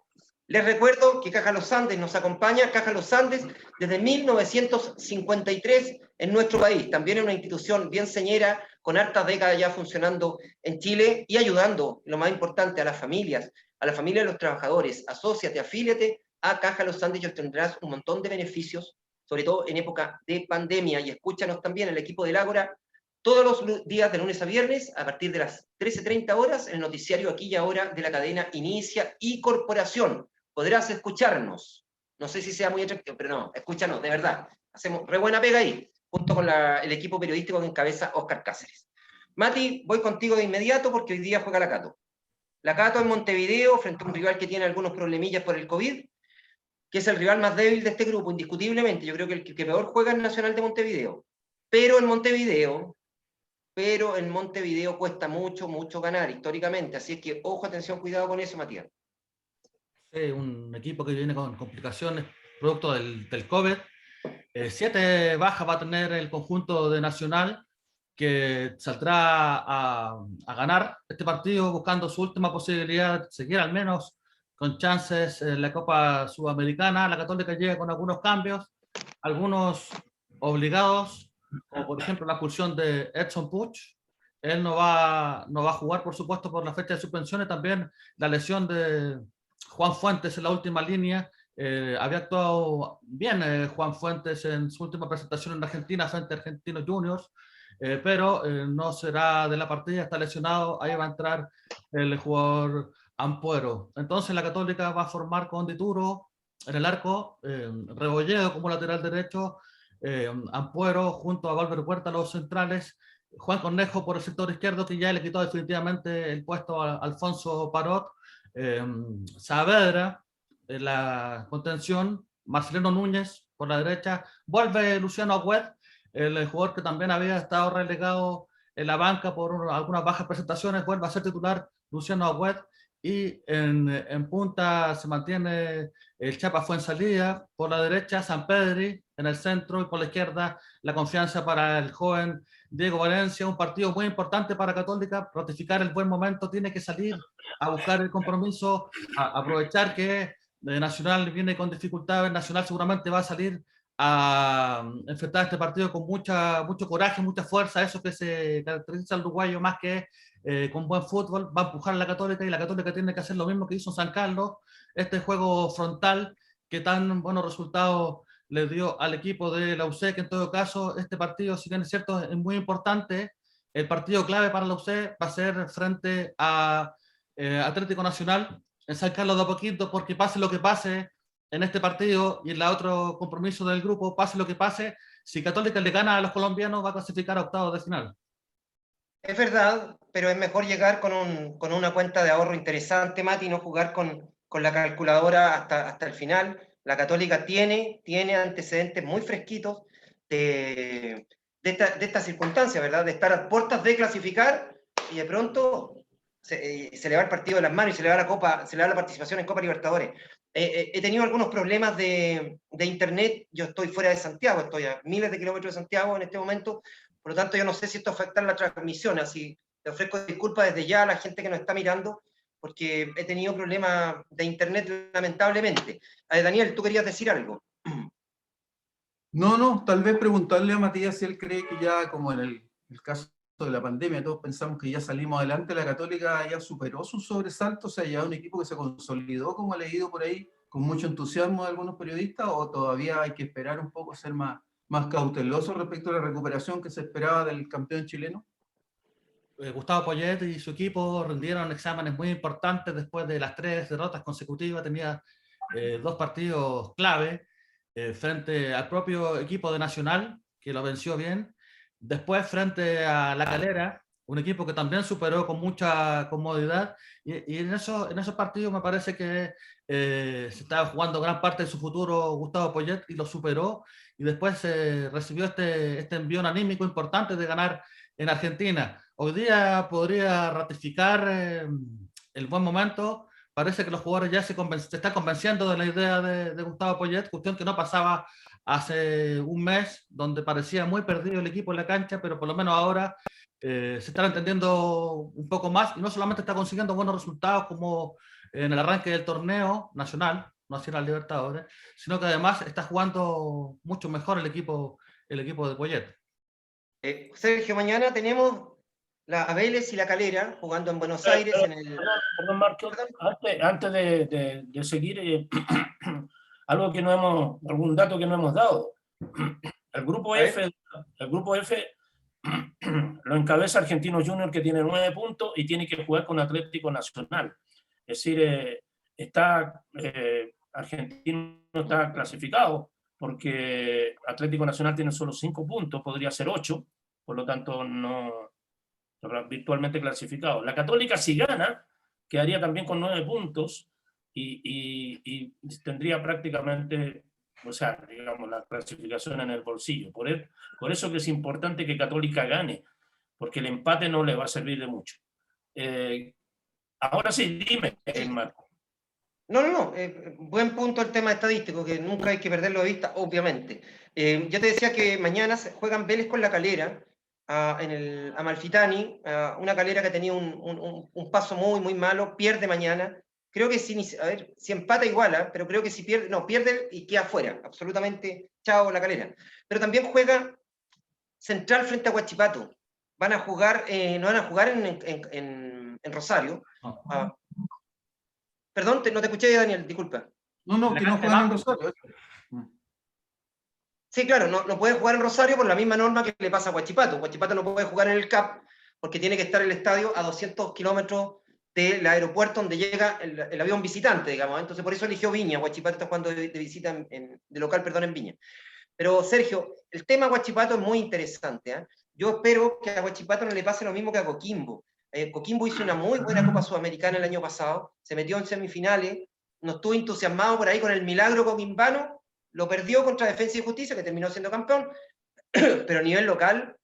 les recuerdo que Caja Los Andes nos acompaña. Caja Los Andes desde 1953 en nuestro país. También es una institución bien señera, con hartas décadas ya funcionando en Chile y ayudando, lo más importante, a las familias de los trabajadores. Asóciate, afíliate a Caja Los Andes y obtendrás un montón de beneficios, sobre todo en época de pandemia. Y escúchanos también, el equipo del Ágora, todos los días de lunes a viernes, a partir de las 13:30 horas, el noticiario Aquí y Ahora de la cadena Inicia y Corporación. Podrás escucharnos. No sé si sea muy atractivo, pero no, escúchanos, de verdad. Hacemos re buena pega ahí, junto con el equipo periodístico que encabeza Óscar Cáceres. Mati, voy contigo de inmediato porque hoy día juega la Cato. La Cato en Montevideo, frente a un rival que tiene algunos problemillas por el COVID, que es el rival más débil de este grupo, indiscutiblemente. Yo creo que el que peor juega es Nacional de Montevideo. Pero en Montevideo cuesta mucho, mucho ganar históricamente. Así es que, ojo, atención, cuidado con eso, Matías. Un equipo que viene con complicaciones producto del COVID. 7 bajas va a tener el conjunto de Nacional, que saldrá a ganar este partido buscando su última posibilidad de seguir al menos con chances en la Copa Sudamericana. La Católica llega con algunos cambios, algunos obligados, como por ejemplo la expulsión de Edson Puch. Él no va a jugar, por supuesto, por la fecha de suspensiones. También la lesión de Juan Fuentes en la última línea. Había actuado bien Juan Fuentes en su última presentación en Argentina frente a Argentinos Juniors, pero no será de la partida, está lesionado. Ahí va a entrar el jugador Ampuero. Entonces la Católica va a formar con Dituro en el arco, Rebolledo como lateral derecho, Ampuero junto a Valver Huerta los centrales, Juan Cornejo por el sector izquierdo, que ya le quitó definitivamente el puesto a Alfonso Parot, Saavedra en la contención, Marcelino Núñez por la derecha, vuelve Luciano Agüed, el jugador que también había estado relegado en la banca por algunas bajas presentaciones, vuelve a ser titular Luciano Agüed, y en punta se mantiene el Chapa Fuenzalía, por la derecha Sampedri en el centro, y por la izquierda la confianza para el joven Diego Valencia. Un partido muy importante para Católica, ratificar el buen momento, tiene que salir a buscar el compromiso, a aprovechar que Nacional viene con dificultades. Nacional seguramente va a salir a enfrentar este partido con mucho coraje, mucha fuerza, eso que se caracteriza al uruguayo más que con buen fútbol. Va a empujar a la Católica, y la Católica tiene que hacer lo mismo que hizo San Carlos, este juego frontal que tan buenos resultados le dio al equipo de la UC, que en todo caso este partido, si bien es cierto, es muy importante. El partido clave para la UC va a ser frente a Atlético Nacional en San Carlos de Apoquindo, porque pase lo que pase en este partido y en el otro compromiso del grupo, pase lo que pase, si Católica le gana a los colombianos va a clasificar a octavos de final. Es verdad, pero es mejor llegar con una cuenta de ahorro interesante, Mati, y no jugar con la calculadora hasta el final. La Católica tiene antecedentes muy fresquitos de esta circunstancia, ¿verdad? De estar a puertas de clasificar y de pronto se le va el partido de las manos y se le va la participación en Copa Libertadores. He tenido algunos problemas de internet. Yo estoy fuera de Santiago, estoy a miles de kilómetros de Santiago en este momento, por lo tanto yo no sé si esto afecta la transmisión, así te ofrezco disculpas desde ya a la gente que nos está mirando, porque he tenido problemas de internet lamentablemente. Daniel, ¿tú querías decir algo? No, tal vez preguntarle a Matías si él cree que ya, como en el caso de la pandemia, todos pensamos que ya salimos adelante, la Católica ya superó su sobresalto, o sea, ya un equipo que se consolidó, como he leído por ahí, con mucho entusiasmo de algunos periodistas, o todavía hay que esperar un poco, ser más cauteloso respecto a la recuperación que se esperaba del campeón chileno. Gustavo Poyet y su equipo rindieron exámenes muy importantes después de las 3 derrotas consecutivas. Tenía 2 partidos clave frente al propio equipo de Nacional, que lo venció bien. Después frente a La Calera, un equipo que también superó con mucha comodidad. Y en esos partidos me parece que se estaba jugando gran parte de su futuro Gustavo Poyet, y lo superó. Y después recibió este envión anímico importante de ganar en Argentina. Hoy día podría ratificar el buen momento, parece que los jugadores ya se están convenciendo de la idea de Gustavo Poyet, cuestión que no pasaba hace un mes, donde parecía muy perdido el equipo en la cancha, pero por lo menos ahora se están entendiendo un poco más, y no solamente está consiguiendo buenos resultados como en el arranque del torneo nacional, no así en las Libertadores, sino que además está jugando mucho mejor el equipo de Poyet. Sergio, mañana tenemos a Vélez y la Calera jugando en Buenos Aires en el... Perdón, Marco, antes de seguir, algo que no hemos, algún dato que no hemos dado. El grupo F lo encabeza Argentinos Juniors, que tiene 9 puntos y tiene que jugar con Atlético Nacional. Es decir, Argentino está clasificado porque Atlético Nacional tiene solo 5 puntos, podría ser 8, por lo tanto no virtualmente clasificado. La Católica, si gana, quedaría también con 9 puntos y tendría prácticamente, o sea, digamos, la clasificación en el bolsillo. Por eso que es importante que Católica gane, porque el empate no le va a servir de mucho. Ahora sí, dime, Marco. No. Buen punto el tema estadístico, que nunca hay que perderlo de vista, obviamente. Yo te decía que mañana juegan Vélez con la Calera, en el Amalfitani, una Calera que tenía un paso muy malo, pierde mañana. Creo que si empata iguala, pero creo que si pierde, no, pierde y queda fuera, absolutamente, chao la Calera. Pero también juega Central frente a Huachipato. Van a jugar, no van a jugar en Rosario. Perdón, no te escuché, Daniel, disculpa. No, que no juegan en Rosario. Sí, claro, no puede jugar en Rosario por la misma norma que le pasa a Huachipato. Huachipato no puede jugar en el CAP porque tiene que estar el estadio a 200 kilómetros del aeropuerto donde llega el avión visitante, digamos. Entonces, por eso eligió Viña. Huachipato está jugando de visita, de local, perdón, en Viña. Pero, Sergio, el tema Huachipato es muy interesante, ¿eh? Yo espero que a Huachipato no le pase lo mismo que a Coquimbo. Coquimbo hizo una muy buena Copa Sudamericana el año pasado, se metió en semifinales, no estuvo entusiasmado por ahí con el milagro coquimbano, lo perdió contra Defensa y Justicia, que terminó siendo campeón, pero a nivel local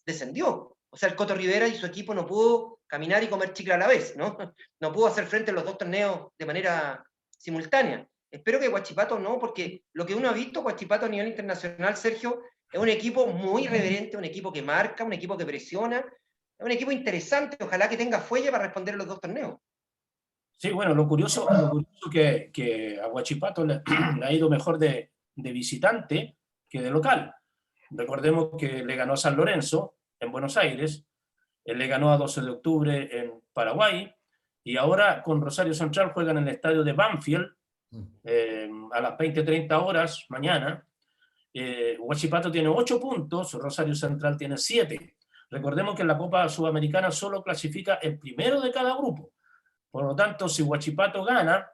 descendió. O sea, el Coto Rivera y su equipo no pudo caminar y comer chicle a la vez, ¿no? No pudo hacer frente a los dos torneos de manera simultánea. Espero que Huachipato no, porque lo que uno ha visto, Huachipato a nivel internacional, Sergio, es un equipo muy reverente, un equipo que marca, un equipo que presiona, es un equipo interesante, ojalá que tenga fuelle para responder a los dos torneos. Sí, bueno, lo curioso que a Huachipato le ha ido mejor de visitante que de local. Recordemos que le ganó a San Lorenzo en Buenos Aires, él le ganó a 12 de octubre en Paraguay, y ahora con Rosario Central juegan en el estadio de Banfield a las 20:30 horas mañana. Huachipato tiene 8 puntos, Rosario Central tiene 7. Recordemos que en la Copa Sudamericana solo clasifica el primero de cada grupo. Por lo tanto, si Huachipato gana,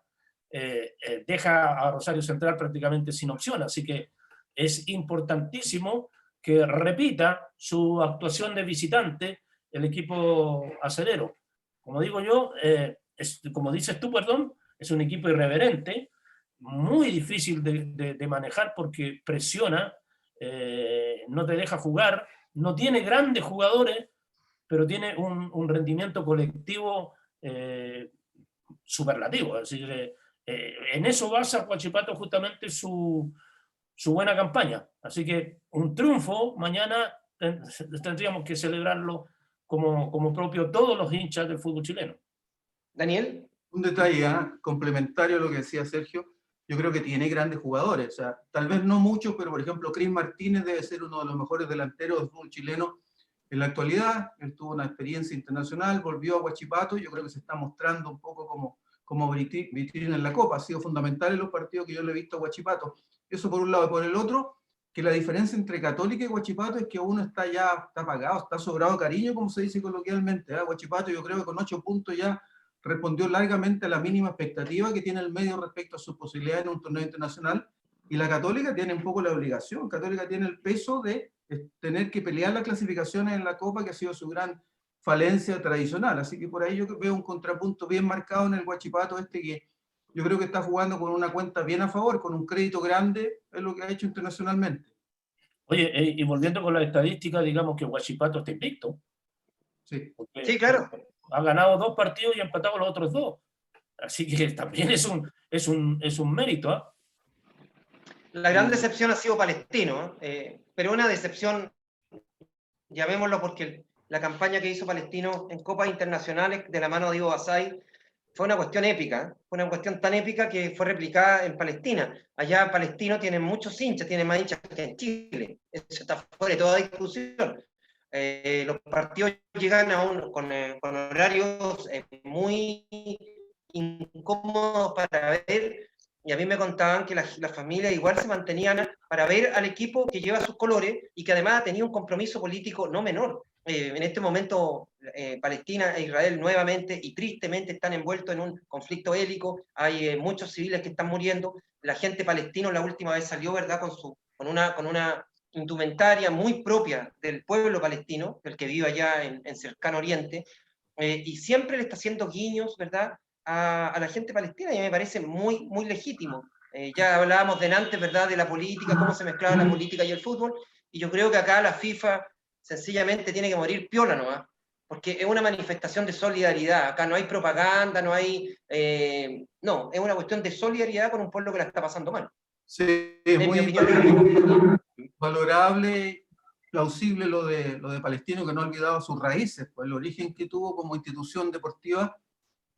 deja a Rosario Central prácticamente sin opción. Así que es importantísimo que repita su actuación de visitante el equipo acerero. Como digo yo, como dices tú, perdón, es un equipo irreverente, muy difícil de manejar porque presiona, no te deja jugar, no tiene grandes jugadores, pero tiene un rendimiento colectivo superlativo. Es decir, en eso basa Huachipato justamente su buena campaña. Así que un triunfo mañana tendríamos que celebrarlo como propio todos los hinchas del fútbol chileno. Daniel. Un detalle complementario a lo que decía Sergio, yo creo que tiene grandes jugadores, o sea, tal vez no muchos, pero por ejemplo Cris Martínez debe ser uno de los mejores delanteros del fútbol chileno en la actualidad. Él tuvo una experiencia internacional, volvió a Huachipato, yo creo que se está mostrando un poco como vitrina en la Copa, ha sido fundamental en los partidos que yo le he visto a Huachipato. Eso por un lado. Y por el otro, que la diferencia entre Católica y Huachipato es que uno está pagado, está sobrado cariño, como se dice coloquialmente. Huachipato yo creo que con 8 puntos ya respondió largamente a la mínima expectativa que tiene el medio respecto a sus posibilidades en un torneo internacional, y la Católica tiene un poco la obligación, Católica tiene el peso de tener que pelear las clasificaciones en la Copa, que ha sido su gran falencia tradicional. Así que por ahí yo veo un contrapunto bien marcado en el Huachipato que yo creo que está jugando con una cuenta bien a favor, con un crédito grande, es lo que ha hecho internacionalmente. Oye, y volviendo con la estadística, digamos que Huachipato está invicto. Sí, claro. Ha ganado 2 partidos y ha empatado los otros 2. Así que también es un mérito, ¿eh? La gran decepción ha sido Palestino, pero una decepción, llamémoslo porque la campaña que hizo Palestino en copas internacionales de la mano de Ivo Basay fue una cuestión épica, fue una cuestión tan épica que fue replicada en Palestina. Allá Palestino tiene muchos hinchas, tiene más hinchas que en Chile, eso está fuera de toda discusión. Los partidos llegan con horarios muy incómodos para ver, y a mí me contaban que las familias igual se mantenían para ver al equipo que lleva sus colores y que además tenía un compromiso político no menor. En este momento Palestina e Israel nuevamente y tristemente están envueltos en un conflicto bélico, hay muchos civiles que están muriendo, la gente palestina la última vez salió, ¿verdad?, con una indumentaria muy propia del pueblo palestino, del que vive allá en cercano oriente, y siempre le está haciendo guiños, ¿verdad?, a la gente palestina, y me parece muy, muy legítimo. Ya hablábamos antes, ¿verdad?, de la política, cómo se mezclaba la política y el fútbol, y yo creo que acá la FIFA sencillamente tiene que morir piola nomás, porque es una manifestación de solidaridad. Acá no hay propaganda, no hay... no, es una cuestión de solidaridad con un pueblo que la está pasando mal. Sí, es En mi muy opinión, valorable, plausible lo de Palestino, que no ha olvidado sus raíces, pues el origen que tuvo como institución deportiva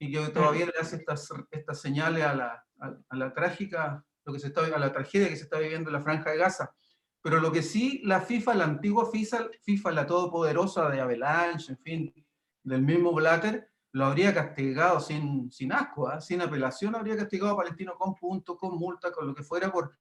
y que todavía le hace estas señales a la trágica, a la tragedia que se está viviendo en la Franja de Gaza. Pero lo que sí, la FIFA, la antigua FIFA, la todopoderosa de Avalanche, en fin, del mismo Blatter, lo habría castigado sin asco, ¿eh? Sin apelación, habría castigado a Palestino con puntos, con multa, con lo que fuera, por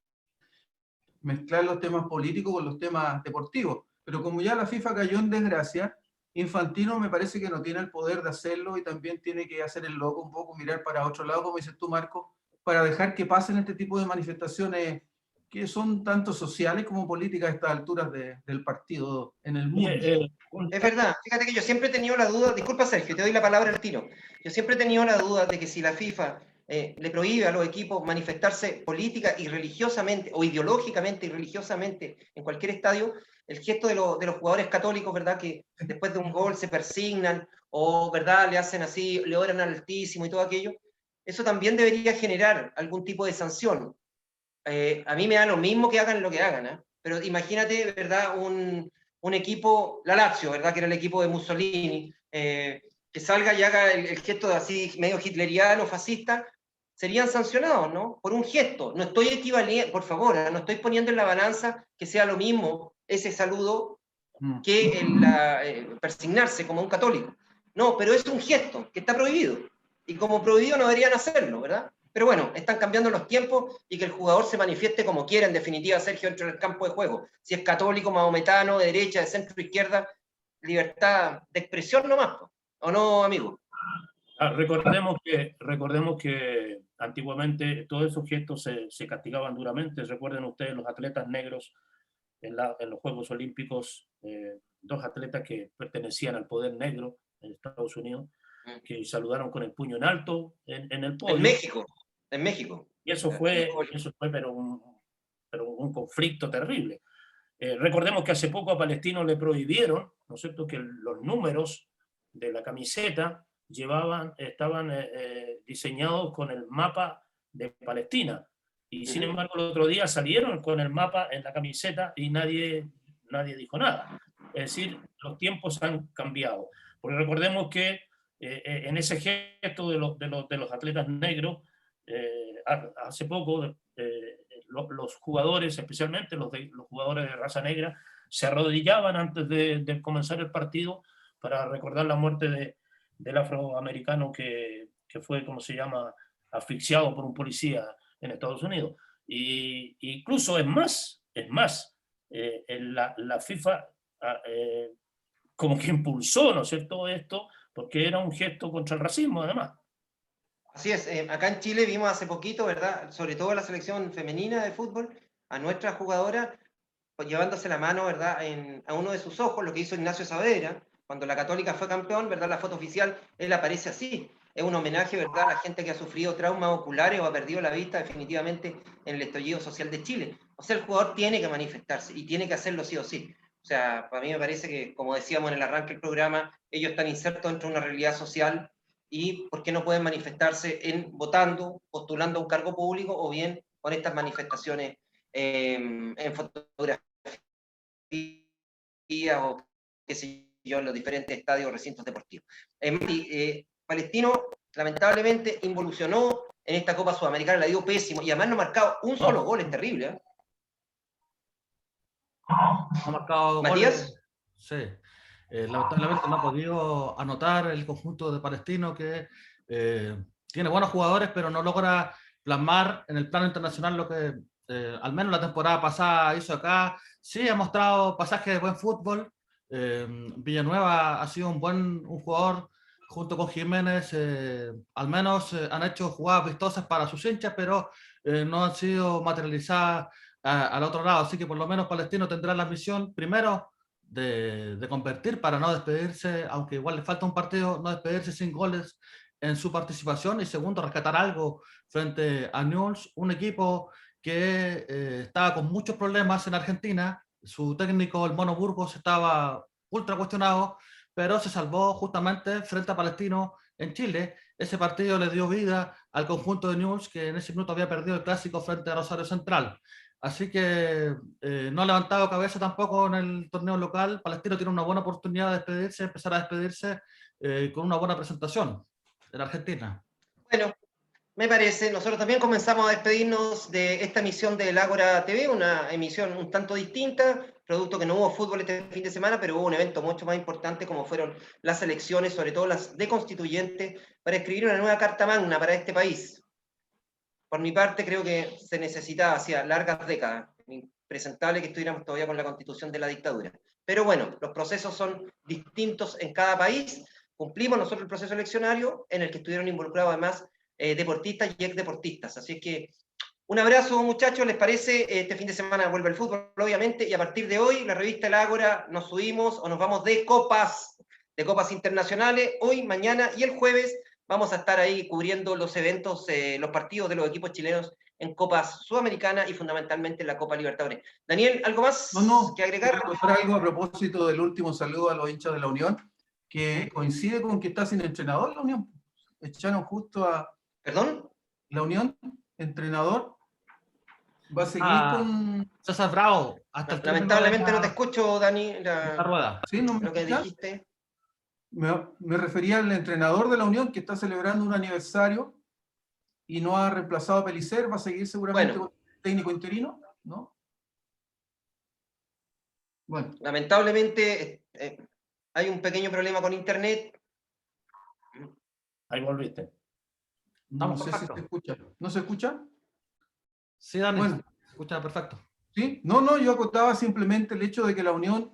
mezclar los temas políticos con los temas deportivos. Pero como ya la FIFA cayó en desgracia, Infantino me parece que no tiene el poder de hacerlo y también tiene que hacer el loco un poco, mirar para otro lado, como dices tú, Marco, para dejar que pasen este tipo de manifestaciones que son tanto sociales como políticas a estas alturas del partido en el mundo. es verdad. Fíjate que yo siempre he tenido la duda, disculpa Sergio, te doy la palabra al tiro. Yo siempre he tenido la duda de que si la FIFA le prohíbe a los equipos manifestarse política y religiosamente, o ideológicamente y religiosamente en cualquier estadio, el gesto de los jugadores católicos, ¿verdad?, que después de un gol se persignan, o, ¿verdad?, le hacen así, le oran al Altísimo y todo aquello, eso también debería generar algún tipo de sanción. A mí me da lo mismo que hagan lo que hagan, ¿eh? Pero imagínate, ¿verdad?, un equipo, la Lazio, ¿verdad?, que era el equipo de Mussolini, que salga y haga el gesto de así medio hitleriano, fascista, serían sancionados, ¿no? Por un gesto. No estoy equivaliendo, por favor, no estoy poniendo en la balanza que sea lo mismo ese saludo que persignarse como un católico. No, pero es un gesto que está prohibido. Y como prohibido no deberían hacerlo, ¿verdad? Pero bueno, están cambiando los tiempos y que el jugador se manifieste como quiera, en definitiva, Sergio, dentro del campo de juego. Si es católico, maometano, de derecha, de centro, izquierda, libertad de expresión nomás, ¿o no, amigo? Recordemos que antiguamente todos esos gestos se castigaban duramente. Recuerden ustedes los atletas negros en los Juegos Olímpicos, dos atletas que pertenecían al poder negro en Estados Unidos, que saludaron con el puño en alto en el podio. En México. Y eso fue pero un conflicto terrible. Recordemos que hace poco a Palestino le prohibieron, ¿no es cierto?, que los números de la camiseta estaban diseñados con el mapa de Palestina. Y sin embargo, el otro día salieron con el mapa en la camiseta y nadie dijo nada. Es decir, los tiempos han cambiado. Porque recordemos que en ese gesto de los atletas negros, hace poco los jugadores, especialmente los jugadores de raza negra, se arrodillaban antes de comenzar el partido para recordar la muerte del afroamericano que fue, ¿cómo se llama?, asfixiado por un policía en Estados Unidos. Y incluso es más, la FIFA como que impulsó, ¿no es cierto?, esto, porque era un gesto contra el racismo, además. Así es, acá en Chile vimos hace poquito, ¿verdad?, sobre todo la selección femenina de fútbol, a nuestra jugadora pues, llevándose la mano, ¿verdad?, a uno de sus ojos, lo que hizo Ignacio Saavedra, cuando la Católica fue campeón, ¿verdad?, la foto oficial, él aparece así. Es un homenaje, ¿verdad?, a la gente que ha sufrido traumas oculares o ha perdido la vista definitivamente en el estallido social de Chile. O sea, el jugador tiene que manifestarse y tiene que hacerlo sí o sí. O sea, para mí me parece que, como decíamos en el arranque del programa, ellos están insertos dentro de una realidad social y por qué no pueden manifestarse votando, postulando a un cargo público o bien con estas manifestaciones en fotografía o qué sé yo, en los diferentes estadios o recintos deportivos. Palestino lamentablemente involucionó en esta Copa Sudamericana, la dio pésimo y además no ha marcado un solo gol, es terrible. ¿Eh? Ha marcado Matías. goles. Sí. Lamentablemente no ha podido anotar el conjunto de Palestino, que tiene buenos jugadores, pero no logra plasmar en el plano internacional lo que al menos la temporada pasada hizo acá. Sí, ha mostrado pasajes de buen fútbol. Villanueva ha sido un jugador junto con Jiménez. Al menos han hecho jugadas vistosas para sus hinchas, pero no han sido materializadas al otro lado. Así que por lo menos Palestino tendrá la misión primero de convertir para no despedirse, aunque igual le falta un partido, no despedirse sin goles en su participación, y segundo, rescatar algo frente a Newell's, un equipo que estaba con muchos problemas en Argentina. Su técnico, el Mono Burgos, estaba ultra cuestionado, pero se salvó justamente frente a Palestino en Chile. Ese partido le dio vida al conjunto de Newell's, que en ese minuto había perdido el clásico frente a Rosario Central. Así que no ha levantado cabeza tampoco en el torneo local. Palestino tiene una buena oportunidad de despedirse, empezar a despedirse con una buena presentación en Argentina. Bueno, me parece, nosotros también comenzamos a despedirnos de esta emisión del Ágora TV, una emisión un tanto distinta, producto que no hubo fútbol este fin de semana, pero hubo un evento mucho más importante como fueron las elecciones, sobre todo las de constituyentes, para escribir una nueva carta magna para este país. Por mi parte, creo que se necesitaba hacía largas décadas. Impresentable que estuviéramos todavía con la constitución de la dictadura. Pero bueno, los procesos son distintos en cada país. Cumplimos nosotros el proceso eleccionario en el que estuvieron involucrados además deportistas y exdeportistas. Así es que un abrazo, muchachos. ¿Les parece? Este fin de semana vuelve el fútbol, obviamente, y a partir de hoy, la revista El Ágora, nos subimos o nos vamos de copas internacionales, hoy, mañana y el jueves. Vamos a estar ahí cubriendo los eventos, los partidos de los equipos chilenos en Copas Sudamericanas y fundamentalmente en la Copa Libertadores. Daniel, ¿algo más que agregar? Algo a propósito del último saludo a los hinchas de la Unión, que coincide con que está sin entrenador la Unión. Echaron justo a... ¿Perdón? La Unión, entrenador, va a seguir con... César Bravo. Hasta lamentablemente no te escucho, Dani, la rueda. ¿Sí? ¿No me lo que escuchas? dijiste. Me refería al entrenador de la Unión que está celebrando un aniversario y no ha reemplazado a Pellicer, va a seguir seguramente con el técnico interino, ¿no? Bueno. Lamentablemente hay un pequeño problema con internet. Ahí volviste. No sé si se escucha. ¿No se escucha? Sí, Dani, bueno, se escucha perfecto. ¿Sí? No, yo acotaba simplemente el hecho de que la Unión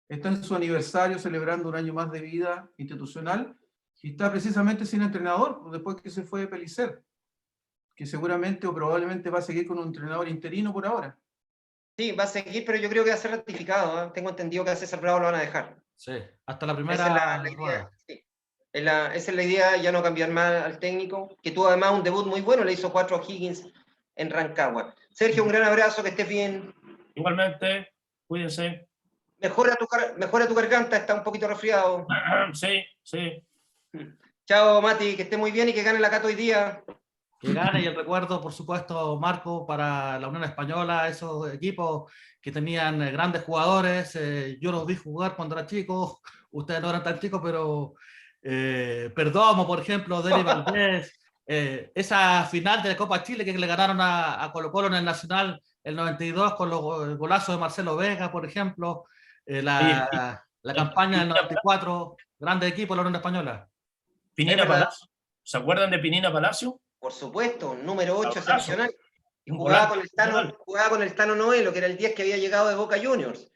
está en su aniversario celebrando un año más de vida institucional y está precisamente sin entrenador después que se fue Pellicer, que seguramente o probablemente va a seguir con un entrenador interino por ahora. Sí, va a seguir, pero yo creo que va a ser ratificado. ¿Eh? Tengo entendido que a César Bravo lo van a dejar. Sí, hasta la primera esa es la idea. Sí. Esa es la idea, ya no cambiar más al técnico, que tuvo además un debut muy bueno, le hizo 4 a Higgins en Rancagua. Sergio, un gran abrazo, que estés bien. Igualmente, cuídense. Mejora tu garganta, está un poquito resfriado. Sí, sí. Chao, Mati, que esté muy bien y que gane la Cato hoy día. Que gane, y el recuerdo, por supuesto, Marco, para la Unión Española, esos equipos que tenían grandes jugadores. Yo los vi jugar cuando era chico, ustedes no eran tan chicos, pero Perdomo, por ejemplo, Deli Valdés, esa final de la Copa Chile que le ganaron a Colo-Colo en el Nacional el 92 con el golazo de Marcelo Vega, por ejemplo, la campaña del 94, grandes equipos de la Unión Española. Pinina Palacio. ¿Se acuerdan de Pinina Palacio? Por supuesto, número 8 excepcional. Y jugaba con el Tano Noelo, que era el 10 que había llegado de Boca Juniors.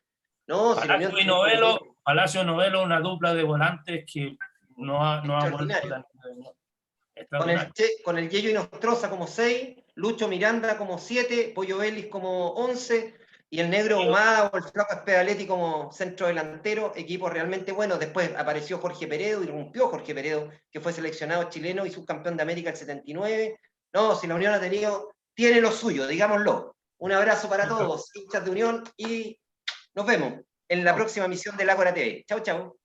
No, Palacio y Novelo, una dupla de volantes que no ha vuelto. Con el Yeyo Inostroza como 6, Lucho Miranda como 7, Pollo Vélez como 11, y el Negro Humada o el Flaco Espedaletti como centro delantero, equipo realmente bueno. Después apareció Jorge Peredo, irrumpió Jorge Peredo, que fue seleccionado chileno y subcampeón de América el 79. No, si la Unión tiene lo suyo, digámoslo. Un abrazo para todos, hinchas de Unión, y nos vemos en la próxima emisión del Ágora TV. Chau, chau.